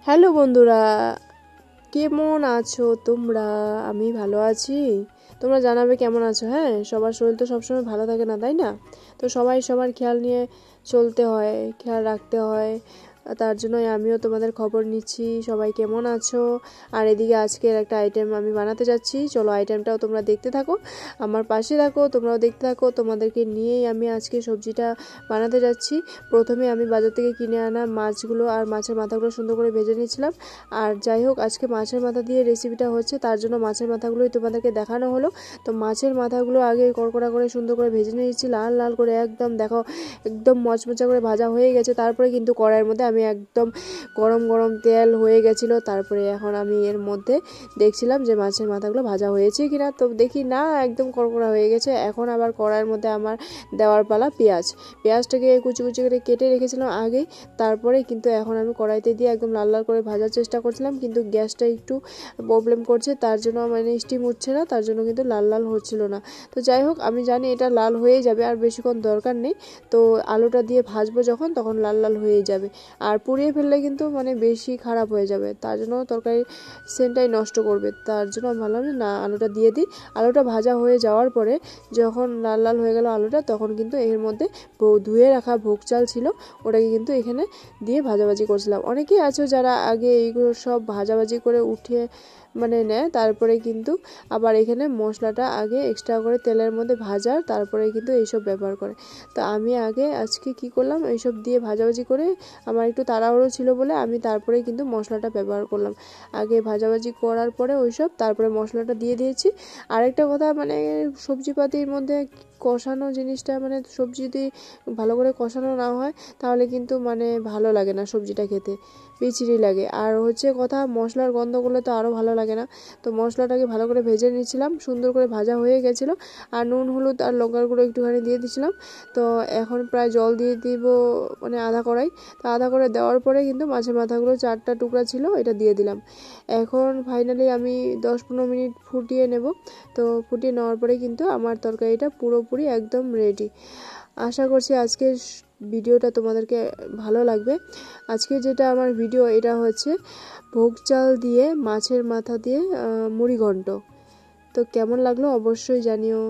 Hello বন্ধুরা, কেমন আছো তোমরা? আমি ভালো আছি। তোমরা জানাবে কেমন আছো। হ্যাঁ, সবার শরীর তো সবসময় ভালো থাকে না, তাই না? তো সবাই সবার খেয়াল নিয়ে চলতে হয়, খেয়াল রাখতে হয়। তার জন্যই আমিও তোমাদের খবর নিচ্ছি সবাই কেমন আছো। আর এদিকে আজকের একটা আইটেম আমি বানাতে যাচ্ছি, চলো আইটেমটাও তোমরা দেখতে থাকো, আমার পাশে থাকো, তোমরাও দেখতে থাকো। তোমাদেরকে নিয়েই আমি আজকে সবজিটা বানাতে যাচ্ছি। প্রথমে আমি বাজার থেকে কিনে আনা মাছগুলো আর মাছের মাথাগুলো সুন্দর করে ভেজে নিয়েছিলাম। আর যাই হোক, আজকে মাছের মাথা দিয়ে রেসিপিটা হচ্ছে, তার জন্য মাছের মাথাগুলোই তোমাদেরকে দেখানো হলো। তো মাছের মাথাগুলো আগে কড়কড়া করে সুন্দর করে ভেজে নিয়েছি, লাল লাল করে একদম, দেখো একদম মচমচা করে ভাজা হয়ে গেছে। তারপরে কিন্তু কড়াইয়ের মধ্যে আমি একদম গরম গরম তেল হয়ে গেছিলো। তারপরে এখন আমি এর মধ্যে দেখছিলাম যে মাছের মাথাগুলো ভাজা হয়েছে কিনা, তো দেখি না, একদম কড়কড়া হয়ে গেছে। এখন আবার কড়াইয়ের মধ্যে আমার দেওয়ার পালা পেঁয়াজটাকে কুচি কুচি করে কেটে রেখেছিলাম আগেই। তারপরে কিন্তু এখন আমি কড়াইতে দিয়ে একদম লাল লাল করে ভাজার চেষ্টা করছিলাম, কিন্তু গ্যাসটা একটু প্রবলেম করছে, তার জন্য মানে স্টিম উঠছে না, তার জন্য কিন্তু লাল লাল হচ্ছিল না। তো যাই হোক, আমি জানি এটা লাল হয়ে যাবে, আর বেশিক্ষণ দরকার নেই। তো আলুটা দিয়ে ভাজবো যখন, তখন লাল লাল হয়ে যাবে। আর পুড়িয়ে ফেললে কিন্তু মানে বেশি খারাপ হয়ে যাবে, তার জন্য তরকারি সেন্টটাই নষ্ট করবে। তার জন্য আমি ভাবলাম যে না, আলুটা দিয়ে দিই। আলুটা ভাজা হয়ে যাওয়ার পরে যখন লাল লাল হয়ে গেল আলুটা, তখন কিন্তু এর মধ্যে ধুয়ে রাখা ভোগ চাল ছিল, ওটাকে কিন্তু এখানে দিয়ে ভাজাভাজি করছিলাম। অনেকেই আছে যারা আগে এইগুলো সব ভাজাভাজি করে উঠে মানে নেয়, তারপরে কিন্তু আবার এখানে মশলাটা আগে এক্সট্রা করে তেলের মধ্যে ভাজার, তারপরে কিন্তু এইসব ব্যবহার করে। তো আমি আগে আজকে কি করলাম, এইসব দিয়ে ভাজাভাজি করে, আমার একটু তাড়াহুড়ো ছিল বলে আমি তারপরে কিন্তু মশলাটা ব্যবহার করলাম। আগে ভাজাভাজি করার পরে ওইসব, তারপরে মশলাটা দিয়ে দিয়েছি। আরেকটা কথা, মানে সবজিপাতির মধ্যে কষানো জিনিসটা, মানে সবজি যদি ভালো করে কষানো না হয় তাহলে কিন্তু মানে ভালো লাগে না, সবজিটা খেতে বিচিরি লাগে। আর হচ্ছে কথা, মশলার গন্ধ করলে তো আরও ভালো লাগে না। তো মশলাটাকে ভালো করে ভেজে নিয়েছিলাম, সুন্দর করে ভাজা হয়ে গেছিলো। আর নুন হলুদ আর লঙ্কার গুঁড়ো একটুখানি দিয়ে দিয়েছিলাম। তো এখন প্রায় জল দিয়ে দিব, মানে আধা কড়াই। তো আধা করে দেওয়ার পরে কিন্তু মাছের মাথাগুলো 4টা টুকরা ছিল, এটা দিয়ে দিলাম। এখন ফাইনালি আমি 10-15 মিনিট ফুটিয়ে নেব। তো ফুটিয়ে নেওয়ার পরে কিন্তু আমার তরকারিটা পুরোপুরি একদম রেডি। আশা করছি আজকের ভিডিওটা তোমাদেরকে ভালো লাগবে। আজকে যেটা আমার ভিডিও, এটা হচ্ছে ভোগ চাল দিয়ে মাছের মাথা দিয়ে মুড়ি ঘন্ট। তো কেমন লাগলো অবশ্যই জানিও।